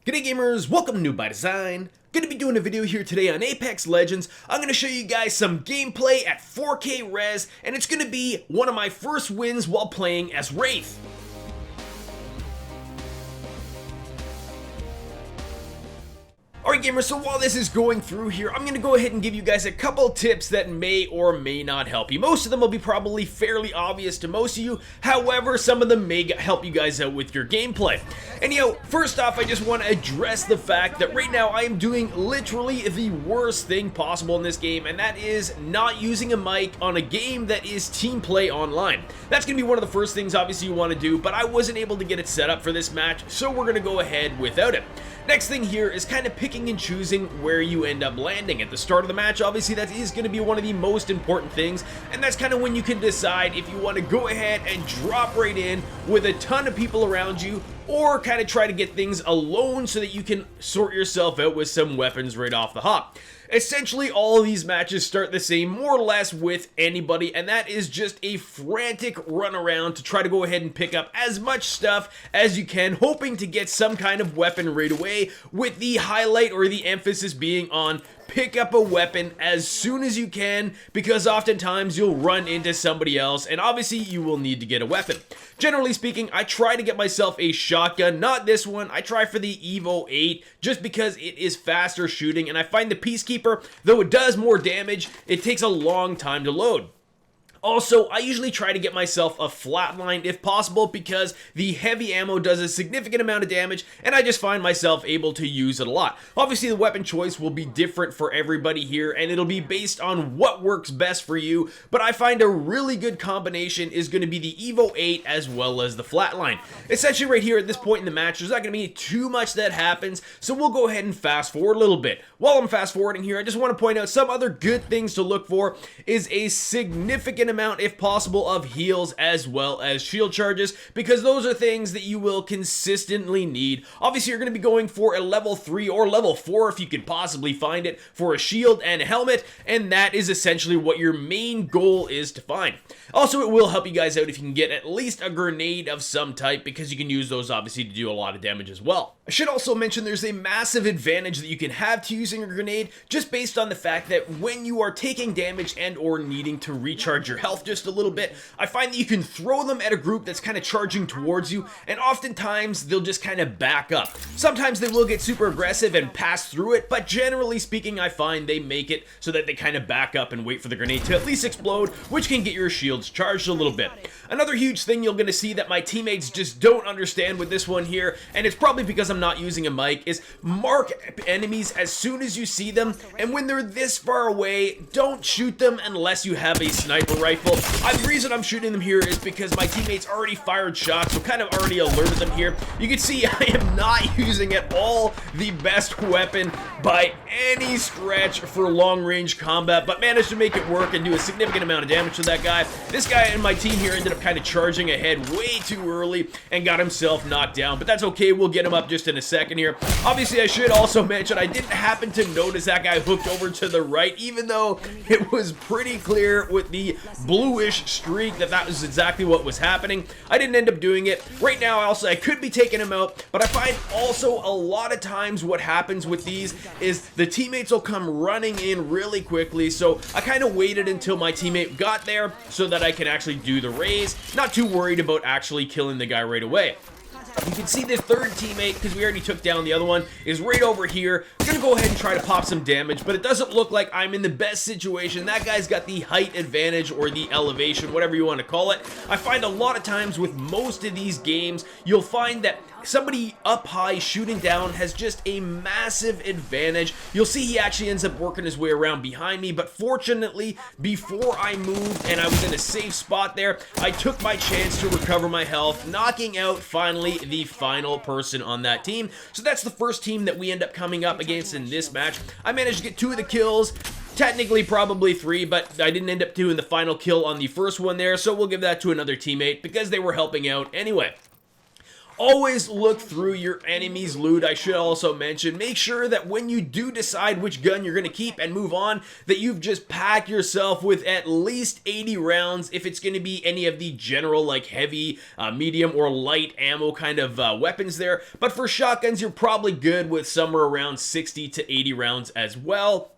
G'day gamers, welcome to Noob by Design. Gonna be doing a video here today on Apex Legends. I'm gonna show you guys some gameplay at 4K res, and it's gonna be one of my first wins while playing as Wraith. Alright gamers, so while this is going through here, I'm going to go ahead and give you guys a couple tips that may or may not help you. Most of them will be probably fairly obvious to most of you, however, some of them may help you guys out with your gameplay. Anyhow, first off, I just want to address the fact that right now I am doing literally the worst thing possible in this game, and that is not using a mic on a game that is team play online. That's going to be one of the first things obviously you want to do, but I wasn't able to get it set up for this match, so we're going to go ahead without it. Next thing here is kind of picking and choosing where you end up landing. At the start of the match, obviously that is going to be one of the most important things, and that's kind of when you can decide if you want to go ahead and drop right in with a ton of people around you, or kind of try to get things alone so that you can sort yourself out with some weapons right off the hop. Essentially, all of these matches start the same, more or less, with anybody, and that is just a frantic run around to try to go ahead and pick up as much stuff as you can, hoping to get some kind of weapon right away, with the highlight or the emphasis being on pick up a weapon as soon as you can, because oftentimes you'll run into somebody else, and obviously you will need to get a weapon. Generally speaking, I try to get myself a shotgun, not this one. I try for the Evo 8, just because it is faster shooting, and I find the Peacekeeper, though it does more damage, it takes a long time to load. Also, I usually try to get myself a Flatline if possible, because the heavy ammo does a significant amount of damage, and I just find myself able to use it a lot. Obviously, the weapon choice will be different for everybody here, and it'll be based on what works best for you, but I find a really good combination is going to be the Evo 8 as well as the Flatline. Essentially, right here at this point in the match, there's not going to be too much that happens, so we'll go ahead and fast forward a little bit. While I'm fast forwarding here, I just want to point out some other good things to look for is a significant amount, if possible, of heals as well as shield charges, because those are things that you will consistently need. Obviously, you're going to be going for a level 3 or level 4 if you can possibly find it for a shield and a helmet, and that is essentially what your main goal is to find. Also, it will help you guys out if you can get at least a grenade of some type, because you can use those obviously to do a lot of damage as well. I should also mention there's a massive advantage that you can have to using a grenade, just based on the fact that when you are taking damage and or needing to recharge your health just a little bit, I find that you can throw them at a group that's kind of charging towards you, and oftentimes they'll just kind of back up. Sometimes they will get super aggressive and pass through it, but generally speaking, I find they make it so that they kind of back up and wait for the grenade to at least explode, which can get your shields charged a little bit. Another huge thing you're going to see that my teammates just don't understand with this one here, and it's probably because I'm not using a mic, is mark enemies as soon as you see them, and when they're this far away, don't shoot them unless you have a sniper rifle. The reason I'm shooting them here is because my teammates already fired shots, so kind of already alerted them here. You can see I am not using at all the best weapon by any stretch for long-range combat, but managed to make it work and do a significant amount of damage to that guy. This guy and my team here ended up kind of charging ahead way too early and got himself knocked down, but that's okay. We'll get him up just in a second here. Obviously, I should also mention I didn't happen to notice that guy hooked over to the right, even though it was pretty clear with the bluish streak that was exactly what was happening. I didn't end up doing it. Right now, I could be taking him out, but I find also a lot of times what happens with these is the teammates will come running in really quickly, so I kind of waited until my teammate got there so that I can actually do the raise. Not too worried about actually killing the guy right away. You can see this third teammate, because we already took down the other one, is right over here. I'm going to go ahead and try to pop some damage, but it doesn't look like I'm in the best situation. That guy's got the height advantage or the elevation, whatever you want to call it. I find a lot of times with most of these games, you'll find that somebody up high shooting down has just a massive advantage. You'll see he actually ends up working his way around behind me, but fortunately, before I moved and I was in a safe spot there, I took my chance to recover my health, knocking out finally the final person on that team. So that's the first team that we end up coming up against in this match. I managed to get 2 of the kills. Technically probably 3, but I didn't end up doing the final kill on the first one there, so we'll give that to another teammate because they were helping out anyway. Always look through your enemy's loot. I should also mention, make sure that when you do decide which gun you're going to keep and move on, that you've just packed yourself with at least 80 rounds if it's going to be any of the general like heavy, medium, or light ammo kind of weapons there. But for shotguns, you're probably good with somewhere around 60 to 80 rounds as well.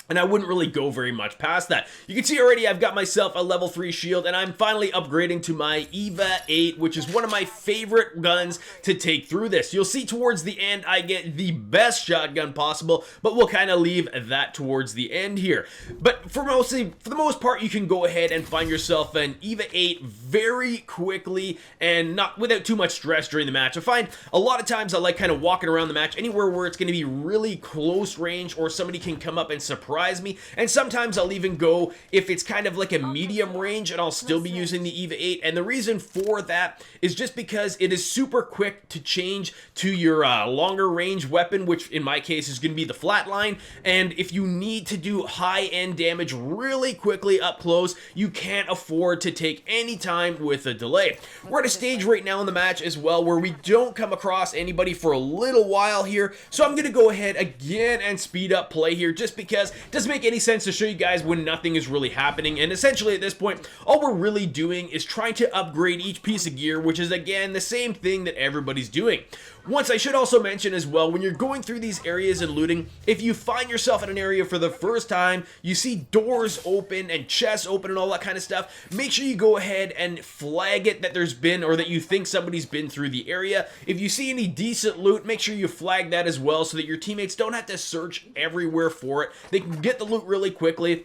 And I wouldn't really go very much past that. You can see already I've got myself a level 3 shield, and I'm finally upgrading to my EVA 8, which is one of my favorite guns to take through this. You'll see towards the end I get the best shotgun possible, but we'll kind of leave that towards the end here. But for the most part, you can go ahead and find yourself an EVA 8 very quickly and not without too much stress during the match. I find a lot of times I like kind of walking around the match anywhere where it's going to be really close range or somebody can come up and surprise me, and sometimes I'll even go if it's kind of like a medium range and I'll still be using the EVA 8, and the reason for that is just because it is super quick to change to your longer range weapon, which in my case is going to be the Flatline, and if you need to do high-end damage really quickly up close, you can't afford to take any time with a delay. We're at a stage right now in the match as well where we don't come across anybody for a little while here, so I'm going to go ahead again and speed up play here just because it doesn't make any sense to show you guys when nothing is really happening, and essentially at this point all we're really doing is trying to upgrade each piece of gear, which is again the same thing that everybody's doing. Once I should also mention as well, when you're going through these areas and looting, if you find yourself in an area for the first time, you see doors open and chests open and all that kind of stuff, make sure you go ahead and flag it that there's been, or that you think somebody's been through the area. If you see any decent loot, make sure you flag that as well so that your teammates don't have to search everywhere for it. They can get the loot really quickly,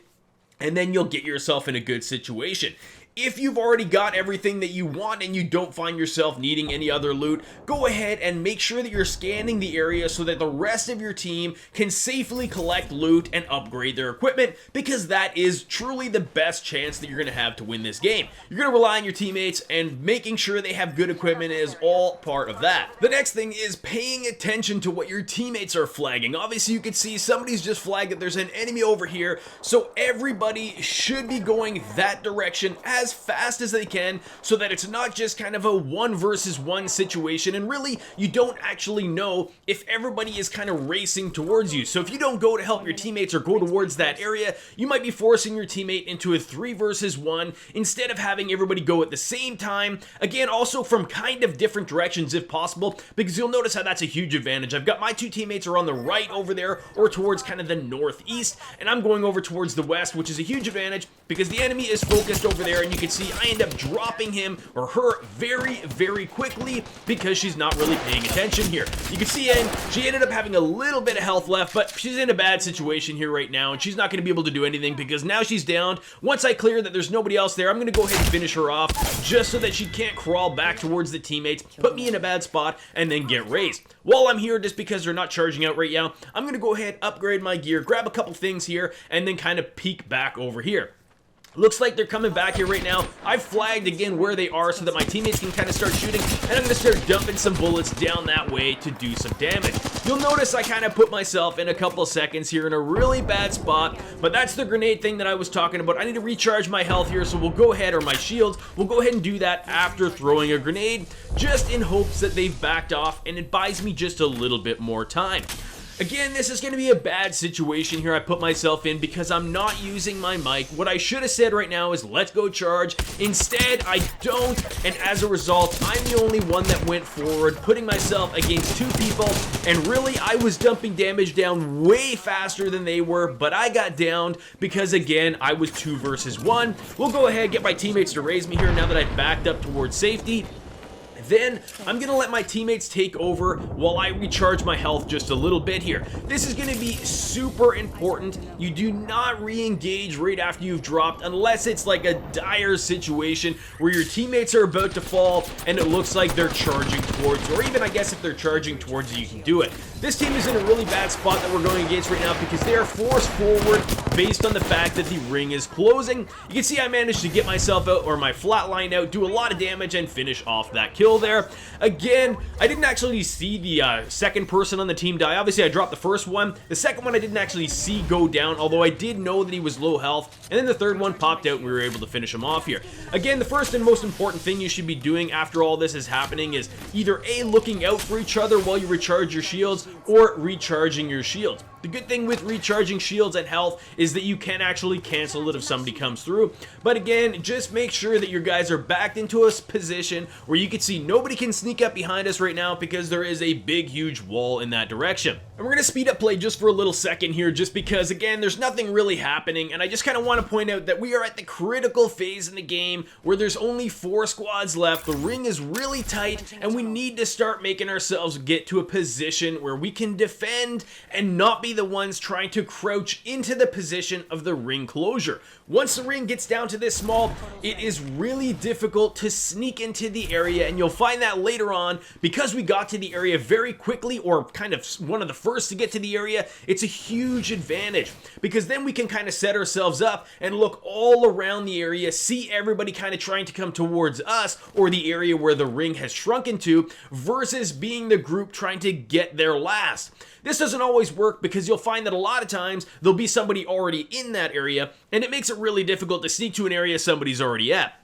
and then you'll get yourself in a good situation. If you've already got everything that you want and you don't find yourself needing any other loot, go ahead and make sure that you're scanning the area so that the rest of your team can safely collect loot and upgrade their equipment, because that is truly the best chance that you're going to have to win this game. You're going to rely on your teammates, and making sure they have good equipment is all part of that. The next thing is paying attention to what your teammates are flagging. Obviously you can see somebody's just flagged that there's an enemy over here, so everybody should be going that direction as fast as they can so that it's not just kind of a 1 versus 1 situation, and really you don't actually know if everybody is kind of racing towards you. So if you don't go to help your teammates or go towards that area, you might be forcing your teammate into a 3 versus 1 instead of having everybody go at the same time. Again, also from kind of different directions if possible, because you'll notice how that's a huge advantage. I've got my 2 teammates are on the right over there or towards kind of the northeast, and I'm going over towards the west, which is a huge advantage because the enemy is focused over there, and you can see I end up dropping him or her very, very quickly because she's not really paying attention here. You can see she ended up having a little bit of health left, but she's in a bad situation here right now, and she's not going to be able to do anything because now she's downed. Once I clear that there's nobody else there, I'm going to go ahead and finish her off just so that she can't crawl back towards the teammates, put me in a bad spot, and then get raised. While I'm here, just because they're not charging out right now, I'm going to go ahead, upgrade my gear, grab a couple things here, and then kind of peek back over here. Looks like they're coming back here right now. I've flagged again where they are so that my teammates can kind of start shooting, and I'm going to start dumping some bullets down that way to do some damage. You'll notice I kind of put myself in a couple seconds here in a really bad spot, but that's the grenade thing that I was talking about. I need to recharge my health here, so we'll go ahead, or my shields, we'll go ahead and do that after throwing a grenade, just in hopes that they've backed off, and it buys me just a little bit more time. Again, this is going to be a bad situation here I put myself in because I'm not using my mic. What I should have said right now is let's go charge. Instead, I don't, and as a result, I'm the only one that went forward, putting myself against 2 people, and really I was dumping damage down way faster than they were, but I got downed because again, I was 2 versus 1. We'll go ahead and get my teammates to raise me here now that I've backed up towards safety. Then I'm going to let my teammates take over while I recharge my health just a little bit here. This is going to be super important. You do not re-engage right after you've dropped unless it's like a dire situation where your teammates are about to fall and it looks like they're charging towards you, or even I guess if they're charging towards you, you can do it. This team is in a really bad spot that we're going against right now because they are forced forward based on the fact that the ring is closing. You can see I managed to get myself out, or my Flatline out, do a lot of damage and finish off that kill kill there. Again, I didn't actually see the second person on the team die. Obviously, I dropped the first one. The second one I didn't actually see go down, although I did know that he was low health. And then the third one popped out and we were able to finish him off here. Again, the first and most important thing you should be doing after all this is happening is either A, looking out for each other while you recharge your shields, or recharging your shields. The good thing with recharging shields and health is that you can actually cancel it if somebody comes through. But again, just make sure that your guys are backed into a position where you can see nobody can sneak up behind us right now because there is a big, huge wall in that direction. And we're going to speed up play just for a little second here just because, again, there's nothing really happening. And I just kind of want to point out that we are at the critical phase in the game where there's only 4 squads left. The ring is really tight and we need to start making ourselves get to a position where we can defend and not be the ones trying to crouch into the position of the ring closure. Once the ring gets down to this small, it is really difficult to sneak into the area, and you'll find that later on because we got to the area very quickly, or kind of one of the first to get to the area. It's a huge advantage because then we can kind of set ourselves up and look all around the area, see everybody kind of trying to come towards us or the area where the ring has shrunken to, versus being the group trying to get there last. This doesn't always work because you'll find that a lot of times there'll be somebody already in that area, and it makes it really difficult to sneak to an area somebody's already at.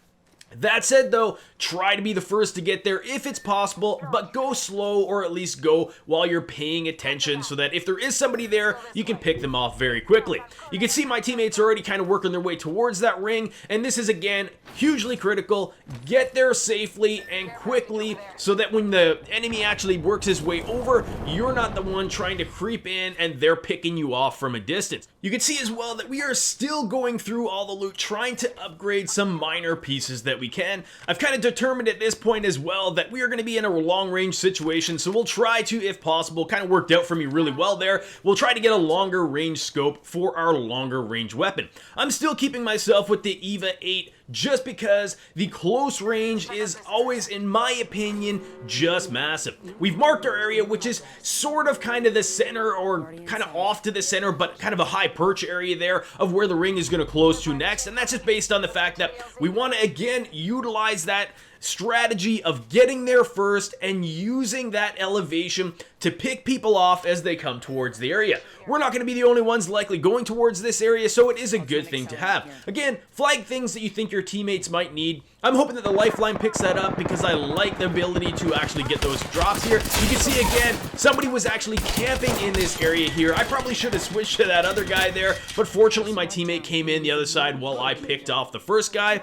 That said though, try to be the first to get there if it's possible, but go slow, or at least go while you're paying attention so that if there is somebody there, you can pick them off very quickly. You can see my teammates are already kind of working their way towards that ring, and this is again hugely critical. Get there safely and quickly so that when the enemy actually works his way over, you're not the one trying to creep in and they're picking you off from a distance. You can see as well that we are still going through all the loot, trying to upgrade some minor pieces that we can. I've kind of determined at this point as well that we are going to be in a long range situation, so we'll try to, if possible, kind of worked out for me really well there, we'll try to get a longer range scope for our longer range weapon. I'm still keeping myself with the EVA 8 just because the close range is always, in my opinion, just massive. We've marked our area, which is sort of kind of the center, or kind of off to the center, but kind of a high perch area there of where the ring is going to close to next, and that's just based on the fact that we want to again utilize that strategy of getting there first and using that elevation to pick people off as they come towards the area. We're not going to be the only ones likely going towards this area, so it is a good thing to have. Again, flag things that you think your teammates might need. I'm hoping that the lifeline picks that up because I like the ability to actually get those drops here. You can see again, somebody was actually camping in this area here. I probably should have switched to that other guy there, but fortunately my teammate came in the other side while I picked off the first guy.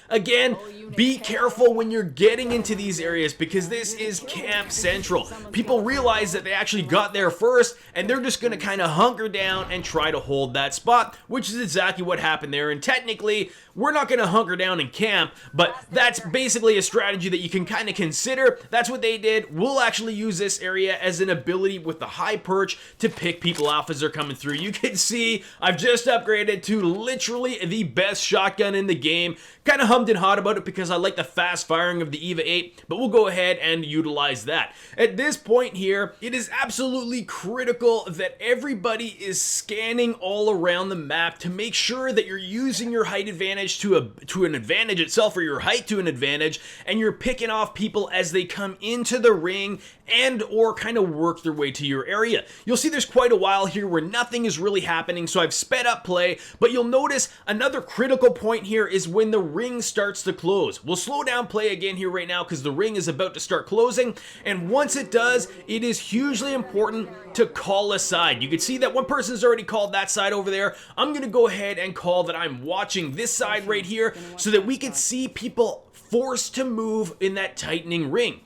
Again, be careful when you're getting into these areas because this is Camp Central. People realize that they actually got there first and they're just going to kind of hunker down and try to hold that spot, which is exactly what happened there. And technically, we're not going to hunker down and camp, but that's basically a strategy that you can kind of consider. That's what they did. We'll actually use this area as an ability with the high perch to pick people off as they're coming through. You can see I've just upgraded to literally the best shotgun in the game. Kind of hummed and hawed about it because I like the fast firing of the EVA 8, but we'll go ahead and utilize that. At this point here, it is absolutely critical that everybody is scanning all around the map to make sure that you're using your height advantage to an advantage itself, or your height to an advantage, and you're picking off people as they come into the ring and or kind of work their way to your area. You'll see there's quite a while here where nothing is really happening, so I've sped up play, but you'll notice another critical point here is when the ring starts to close. We'll slow down play again here right now because the ring is about to start closing, and once it does, it is hugely important to call a side. You can see that one person's already called that side over there. I'm going to go ahead and call that I'm watching this side right here so that we can see people forced to move in that tightening ring.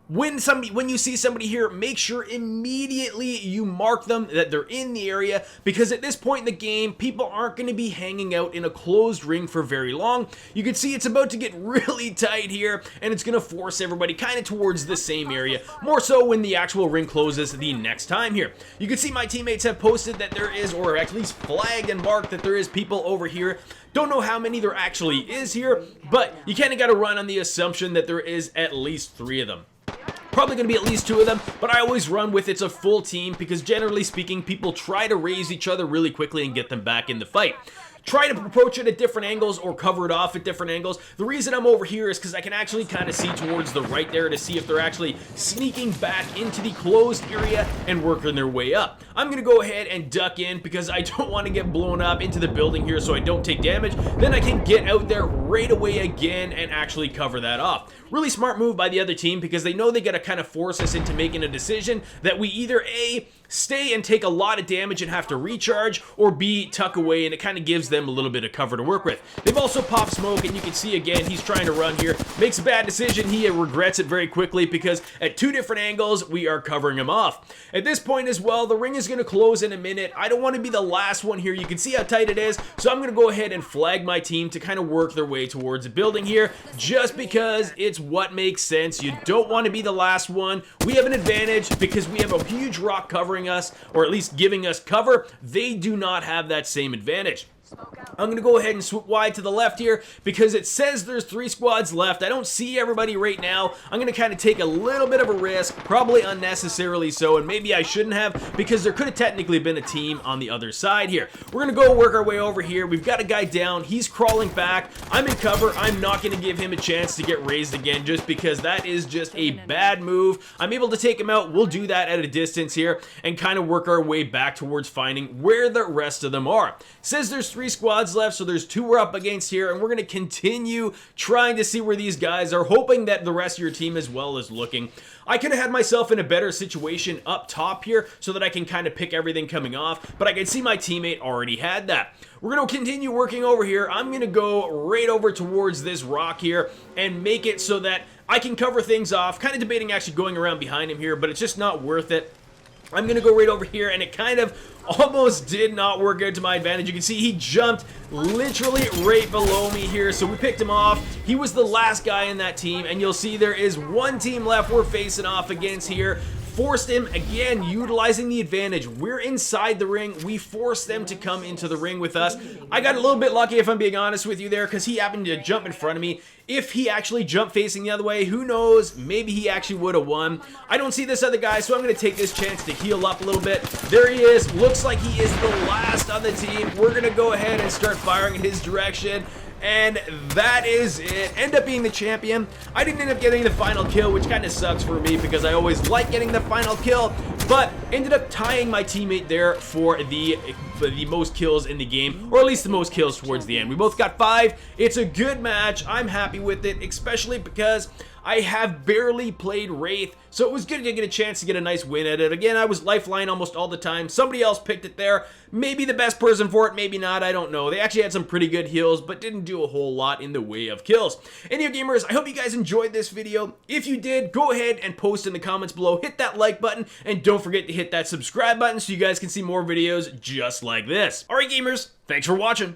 When you see somebody here, make sure immediately you mark them that they're in the area, because at this point in the game, people aren't going to be hanging out in a closed ring for very long. You can see it's about to get really tight here, and it's going to force everybody kind of towards the same area, more so when the actual ring closes the next time here. You can see my teammates have posted that there is, or at least flagged and marked that there is people over here. Don't know how many there actually is here, but you kind of got to run on the assumption that there is at least 3 of them. Probably going to be at least 2 of them, but I always run with it's a full team because generally speaking, people try to raise each other really quickly and get them back in the fight. try to approach it at different angles or cover it off at different angles. The reason I'm over here is because I can actually kind of see towards the right there to see if they're actually sneaking back into the closed area and working their way up. I'm going to go ahead and duck in because I don't want to get blown up into the building here so I don't take damage. Then I can get out there right away again and actually cover that off. Really smart move by the other team because they know they got to kind of force us into making a decision that we either A, stay and take a lot of damage and have to recharge, or B, tuck away, and it kind of gives them a little bit of cover to work with. They've also popped smoke, and you can see again he's trying to run here, makes a bad decision. He regrets it very quickly because at two different angles we are covering him off. At this point as well, the ring is going to close in a minute. I don't want to be the last one here. You can see how tight it is, so I'm going to go ahead and flag my team to kind of work their way towards a building here, just because it's what makes sense. You don't want to be the last one. We have an advantage because we have a huge rock covering us, or at least giving us cover. They do not have that same advantage. I'm going to go ahead and swoop wide to the left here because it says there's 3 squads left. I don't see everybody right now. I'm going to kind of take a little bit of a risk, probably unnecessarily so, and maybe I shouldn't have because there could have technically been a team on the other side here. We're going to go work our way over here. We've got a guy down. He's crawling back. I'm in cover. I'm not going to give him a chance to get raised again just because that is just a bad move. I'm able to take him out. We'll do that at a distance here and kind of work our way back towards finding where the rest of them are. Says there's 3 squads left, so there's 2 we're up against here, and we're going to continue trying to see where these guys are, hoping that the rest of your team as well is looking. I could have had myself in a better situation up top here so that I can kind of pick everything coming off, but I can see my teammate already had that. We're going to continue working over here. I'm going to go right over towards this rock here and make it so that I can cover things off. Kind of debating actually going around behind him here, but it's just not worth it. I'm going to go right over here, and it kind of almost did not work out to my advantage. You can see he jumped literally right below me here, so we picked him off. He was the last guy in that team, and you'll see there is 1 team left we're facing off against here. Forced him, again, utilizing the advantage. We're inside the ring. We forced them to come into the ring with us. I got a little bit lucky, if I'm being honest with you there, because he happened to jump in front of me. If he actually jumped facing the other way, who knows? Maybe he actually would have won. I don't see this other guy, so I'm going to take this chance to heal up a little bit. There he is. Looks like he is the last on the team. We're going to go ahead and start firing in his direction. And that is it. End up being the champion. I didn't end up getting the final kill, which kind of sucks for me because I always like getting the final kill, but ended up tying my teammate there for the most kills in the game, or at least the most kills towards the end. We both got 5. It's a good match. I'm happy with it, especially because I have barely played Wraith, so it was good to get a chance to get a nice win at it. Again, I was lifeline almost all the time. Somebody else picked it there. Maybe the best person for it, maybe not, I don't know. They actually had some pretty good heals, but didn't do a whole lot in the way of kills. Anyway, gamers, I hope you guys enjoyed this video. If you did, go ahead and post in the comments below. Hit that like button, and don't forget to hit that subscribe button so you guys can see more videos just like this. Alright, gamers, thanks for watching.